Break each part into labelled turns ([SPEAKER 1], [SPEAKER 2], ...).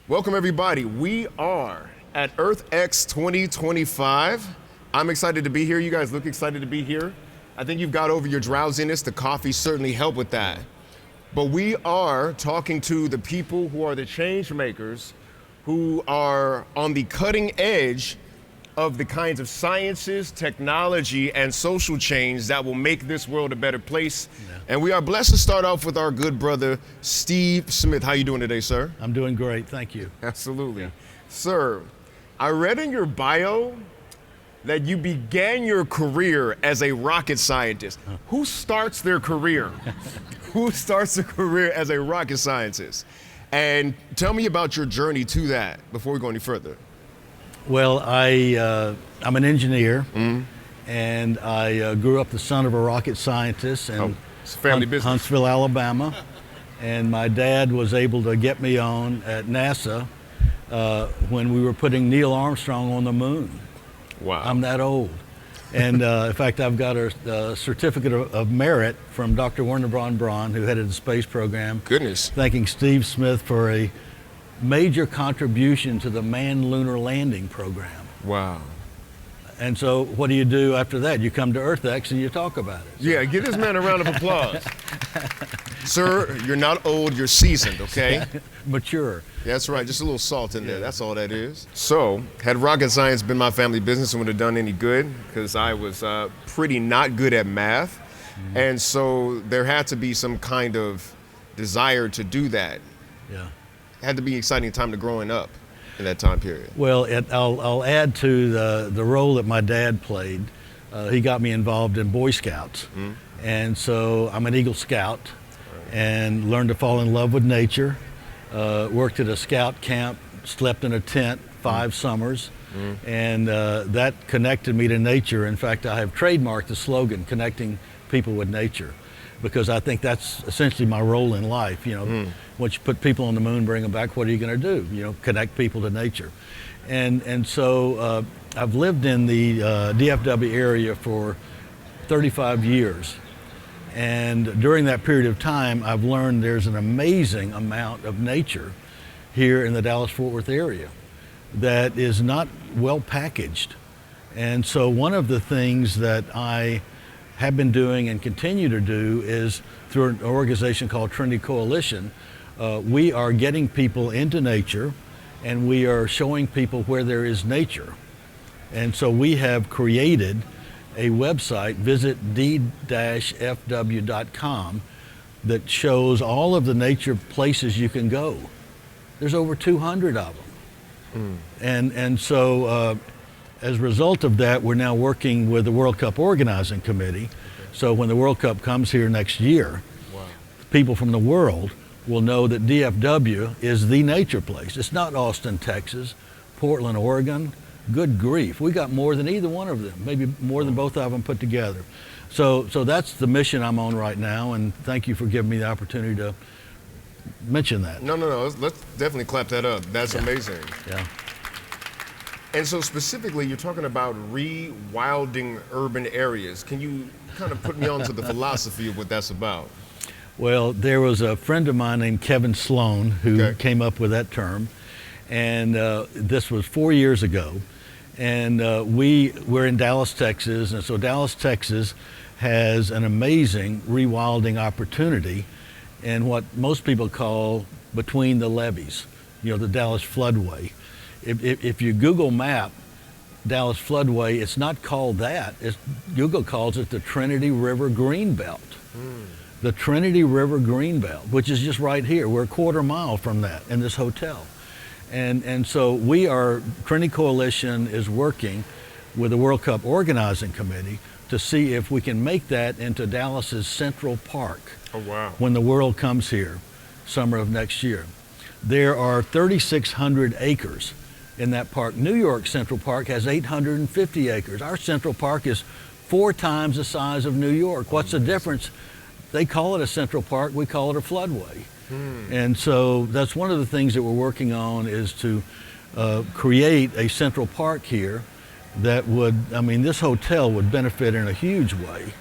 [SPEAKER 1] Welcome everybody. We are at EarthX 2025. I'm excited to be here. You guys look excited to be here. I think you've got over your drowsiness. The coffee certainly helped with that. But we are talking to the people who are the change makers, who are on the cutting edge of the kinds of sciences, technology, and social change that will make this world a better place. Yeah. And we are blessed to start off with our good brother, Steve Smith. How you doing today, sir?
[SPEAKER 2] I'm doing great, thank you.
[SPEAKER 1] Absolutely. Yeah. Sir, I read in your bio that you began your career as a rocket scientist. Huh. Who starts their career? Who starts a career as a rocket scientist? And tell me about your journey to that before we go any further.
[SPEAKER 2] Well, I'm an engineer, and I grew up the son of a rocket scientist in
[SPEAKER 1] it's family business.
[SPEAKER 2] Huntsville, Alabama. And my dad was able to get me on at NASA when we were putting Neil Armstrong on the moon.
[SPEAKER 1] Wow.
[SPEAKER 2] I'm that old. And in fact, I've got a certificate of merit from Dr. Werner von Braun, who headed the space program.
[SPEAKER 1] Goodness.
[SPEAKER 2] Thanking Steve Smith for a major contribution to the manned lunar landing program.
[SPEAKER 1] Wow.
[SPEAKER 2] And so what do you do after that? You come to EarthX and you talk about it. So.
[SPEAKER 1] Yeah, give this man a round of applause. Sir, you're not old, you're seasoned, okay?
[SPEAKER 2] Mature.
[SPEAKER 1] That's right, just a little salt in there, that's all that is. So, had rocket science been my family business, it would have done any good, because I was pretty not good at math. And so there had to be some kind of desire to do that.
[SPEAKER 2] Yeah.
[SPEAKER 1] Had to be an exciting time to growing up in that time period.
[SPEAKER 2] Well, I'll add to the role that my dad played. He got me involved in Boy Scouts. And so I'm an Eagle Scout and learned to fall in love with nature. Worked at a scout camp, slept in a tent 5 summers. And that connected me to nature. In fact, I have trademarked the slogan, connecting people with nature, because I think that's essentially my role in life. You know, once you put people on the moon, bring them back, what are you going to do? You know, connect people to nature. And so I've lived in the DFW area for 35 years. And during that period of time, I've learned there's an amazing amount of nature here in the Dallas-Fort Worth area that is not well packaged. And so one of the things that I have been doing and continue to do is through an organization called Trinity Coalition, we are getting people into nature and we are showing people where there is nature. And so we have created a website, visit d-fw.com, that shows all of the nature places you can go. There's over 200 of them. And so as a result of that, we're now working with the World Cup Organizing Committee. So when the World Cup comes here next year, people from the world will know that DFW is the nature place. It's not Austin, Texas, Portland, Oregon. Good grief, we got more than either one of them, maybe more than both of them put together. So that's the mission I'm on right now, and thank you for giving me the opportunity to mention that.
[SPEAKER 1] No. Let's definitely clap that up. That's amazing.
[SPEAKER 2] Yeah.
[SPEAKER 1] And so specifically, you're talking about rewilding urban areas. Can you kind of put me onto the philosophy of what that's about?
[SPEAKER 2] Well, there was a friend of mine named Kevin Sloan who came up with that term, and this was 4 years ago. And we're in Dallas, Texas, and so Dallas, Texas has an amazing rewilding opportunity in what most people call between the levees, you know, the Dallas floodway. If you Google map Dallas floodway, it's not called that. Google calls it the Trinity River Greenbelt. The Trinity River Greenbelt, which is just right here. We're a quarter mile from that in this hotel. And so Trinity Coalition is working with the World Cup Organizing Committee to see if we can make that into Dallas's Central Park.
[SPEAKER 1] Oh, wow.
[SPEAKER 2] When the world comes here, summer of next year. There are 3,600 acres in that park. New York Central Park has 850 acres. Our Central Park is 4 times the size of New York. What's the difference? They call it a Central Park, we call it a floodway. And so that's one of the things that we're working on, is to create a Central Park here that would, I mean, this hotel would benefit in a huge way.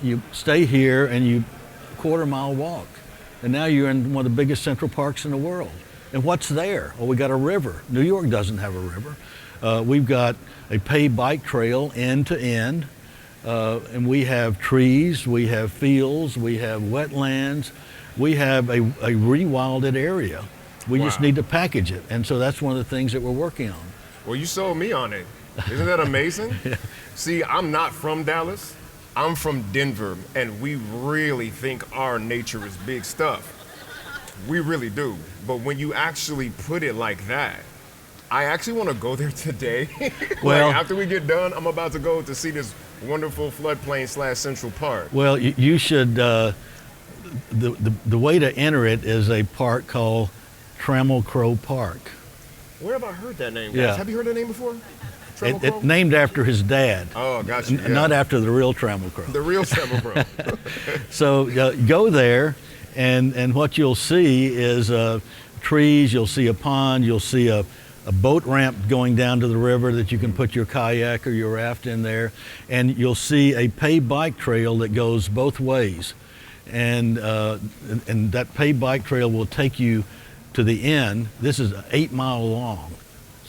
[SPEAKER 2] You stay here and you quarter-mile walk, and now you're in one of the biggest Central Parks in the world. And what's there? Well, we got a river. New York doesn't have a river. We've got a paved bike trail end to end, and we have trees, we have fields, we have wetlands, we have a rewilded area. We just
[SPEAKER 1] Wow.
[SPEAKER 2] need to package it, and so that's one of the things that we're working on.
[SPEAKER 1] Well, you sold me on it. Isn't that amazing?
[SPEAKER 2] Yeah.
[SPEAKER 1] See, I'm not from Dallas. I'm from Denver, and we really think our nature is big stuff. We really do. But when you actually put it like that, I actually want to go there today.
[SPEAKER 2] Well-
[SPEAKER 1] like after we get done, I'm about to go to see this wonderful floodplain / Central Park.
[SPEAKER 2] Well, you should. The way to enter it is a park called Trammel Crow Park.
[SPEAKER 1] Where have I heard that name, guys?
[SPEAKER 2] Yeah.
[SPEAKER 1] Have you heard that name before? Trammel Crow?
[SPEAKER 2] It named after his dad.
[SPEAKER 1] Oh, gotcha. Yeah.
[SPEAKER 2] Not after the real Trammel Crow.
[SPEAKER 1] The real Trammel Crow.
[SPEAKER 2] So go there, and what you'll see is trees. You'll see a pond. You'll see a boat ramp going down to the river that you can put your kayak or your raft in there, and you'll see a paved bike trail that goes both ways, and that paved bike trail will take you to the end. This is 8 mile long,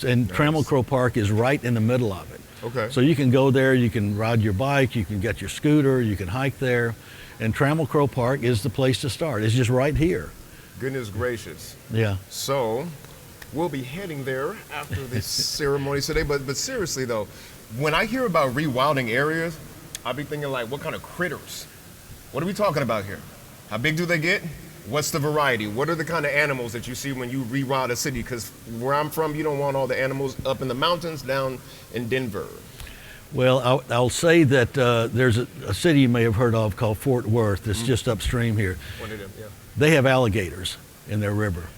[SPEAKER 2] and
[SPEAKER 1] Nice.
[SPEAKER 2] Trammel Crow Park is right in the middle of it.
[SPEAKER 1] Okay.
[SPEAKER 2] So you can go there, you can ride your bike, you can get your scooter, you can hike there, and Trammel Crow Park is the place to start. It's just right here.
[SPEAKER 1] Goodness gracious.
[SPEAKER 2] Yeah.
[SPEAKER 1] So we'll be heading there after this ceremony today. But seriously though, when I hear about rewilding areas, I'll be thinking like, what kind of critters? What are we talking about here? How big do they get? What's the variety? What are the kind of animals that you see when you rewild a city? Because where I'm from, you don't want all the animals up in the mountains down in Denver.
[SPEAKER 2] Well, I'll say that there's a city you may have heard of called Fort Worth that's just upstream here.
[SPEAKER 1] One of them, yeah.
[SPEAKER 2] They have alligators in their river.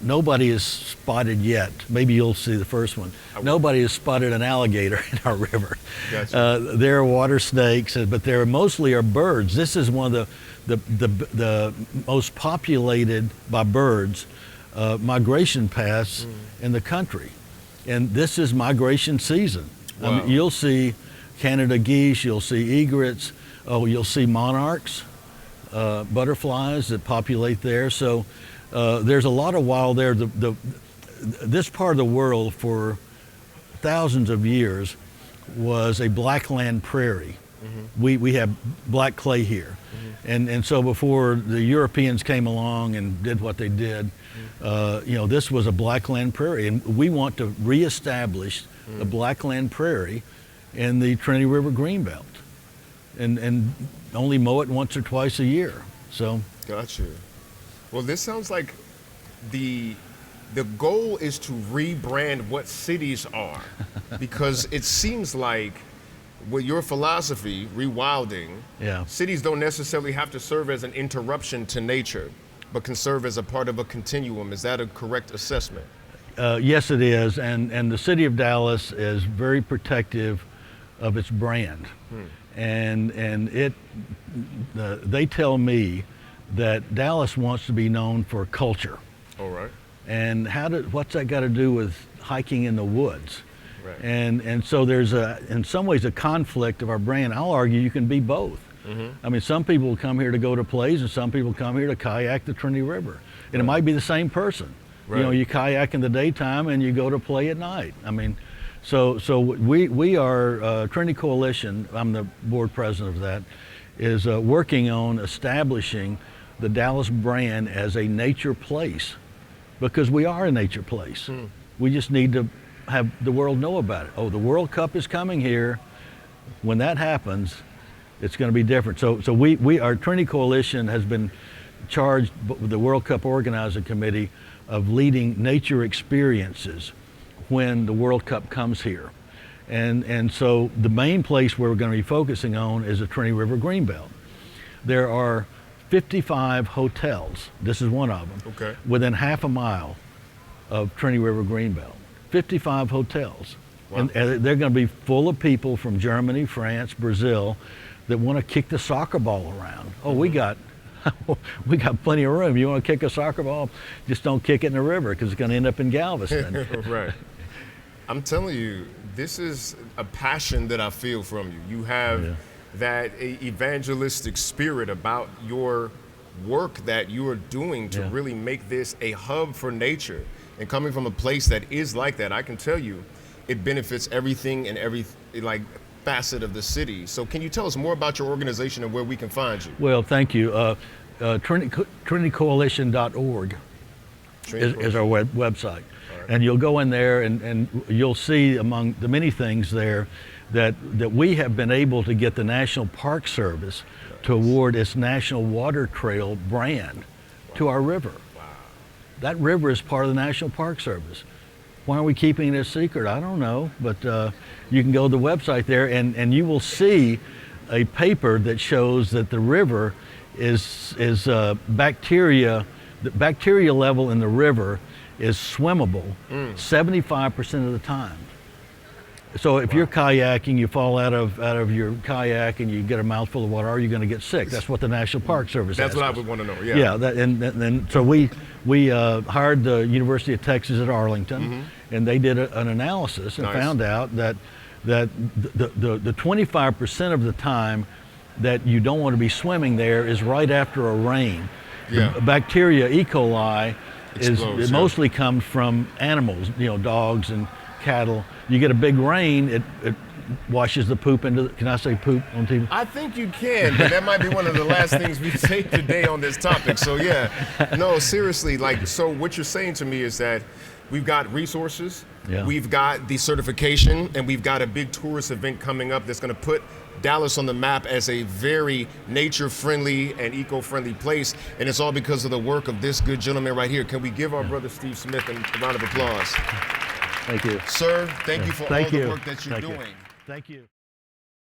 [SPEAKER 2] Nobody has spotted yet. Maybe you'll see the first one. Nobody has spotted an alligator in our river.
[SPEAKER 1] Gotcha.
[SPEAKER 2] There are water snakes, but there mostly are birds. This is one of the most populated by birds migration paths in the country, and this is migration season.
[SPEAKER 1] Wow.
[SPEAKER 2] You'll see Canada geese, you'll see egrets, you'll see monarchs, butterflies that populate there. So there's a lot of wild there. This part of the world for thousands of years was a blackland prairie. We have black clay here. And so before the Europeans came along and did what they did, this was a blackland prairie. And we want to reestablish the blackland prairie in the Trinity River Greenbelt and only mow it once or twice a year. So
[SPEAKER 1] Gotcha. Well, this sounds like the goal is to rebrand what cities are, because it seems like with your philosophy, rewilding,
[SPEAKER 2] yeah.
[SPEAKER 1] cities don't necessarily have to serve as an interruption to nature, but can serve as a part of a continuum. Is that a correct assessment?
[SPEAKER 2] Yes, it is, and the city of Dallas is very protective of its brand, and they tell me that Dallas wants to be known for culture.
[SPEAKER 1] All right.
[SPEAKER 2] And what's that got to do with hiking in the woods?
[SPEAKER 1] Right.
[SPEAKER 2] And so there's in some ways a conflict of our brand. I'll argue you can be both. I mean, some people come here to go to plays, and some people come here to kayak the Trinity River, and it might be the same person.
[SPEAKER 1] Right.
[SPEAKER 2] You kayak in the daytime and you go to play at night. I mean, so we are Trinity Coalition. I'm the board president of that. Is working on establishing the Dallas brand as a nature place, because we are a nature place. We just need to have the world know about it. Oh, the World Cup is coming here. When that happens, it's going to be different. So our Trinity Coalition has been charged with the World Cup Organizing Committee of leading nature experiences when the World Cup comes here. And so the main place where we're going to be focusing on is the Trinity River Greenbelt. There are 55 hotels, this is one of them,
[SPEAKER 1] Okay.
[SPEAKER 2] within half a mile of Trinity River Greenbelt. 55 hotels.
[SPEAKER 1] Wow.
[SPEAKER 2] And they're going to be full of people from Germany, France, Brazil that want to kick the soccer ball around. Oh, we got plenty of room. You want to kick a soccer ball, just don't kick it in the river, because it's going to end up in Galveston.
[SPEAKER 1] Right. I'm telling you, this is a passion that I feel from you. You have that evangelistic spirit about your work that you are doing to really make this a hub for nature. And coming from a place that is like that, I can tell you, it benefits everything and every facet of the city. So can you tell us more about your organization and where we can find you?
[SPEAKER 2] Well, thank you. TrinityCoalition.org is our website. And you'll go in there and you'll see among the many things there that we have been able to get the National Park Service to award its National Water Trail brand to our river.
[SPEAKER 1] Wow.
[SPEAKER 2] That river is part of the National Park Service. Why are we keeping it a secret? I don't know, but you can go to the website there and you will see a paper that shows that the river is bacteria, the bacteria level in the river is swimmable 75% of the time. So if you're kayaking, you fall out of your kayak and you get a mouthful of water, are you going to get sick? That's what the National Park Service
[SPEAKER 1] That's
[SPEAKER 2] asks
[SPEAKER 1] what I
[SPEAKER 2] us.
[SPEAKER 1] would want to know,
[SPEAKER 2] Yeah, and so we hired the University of Texas at Arlington, and they did an analysis and found out that the 25% of the time that you don't want to be swimming there is right after a rain.
[SPEAKER 1] Yeah.
[SPEAKER 2] The bacteria, E. coli,
[SPEAKER 1] Explodes,
[SPEAKER 2] it mostly comes from animals, dogs and cattle. You get a big rain, it washes the poop into, can I say poop on TV?
[SPEAKER 1] I think you can, but that might be one of the last things we say today on this topic. So yeah, no, seriously, so what you're saying to me is that we've got resources, we've got the certification, and we've got a big tourist event coming up that's going to put Dallas on the map as a very nature-friendly and eco-friendly place, and it's all because of the work of this good gentleman right here. Can we give our brother Steve Smith a round of applause?
[SPEAKER 2] Thank you.
[SPEAKER 1] Sir, thank you for all the work that you're doing.
[SPEAKER 2] Thank you.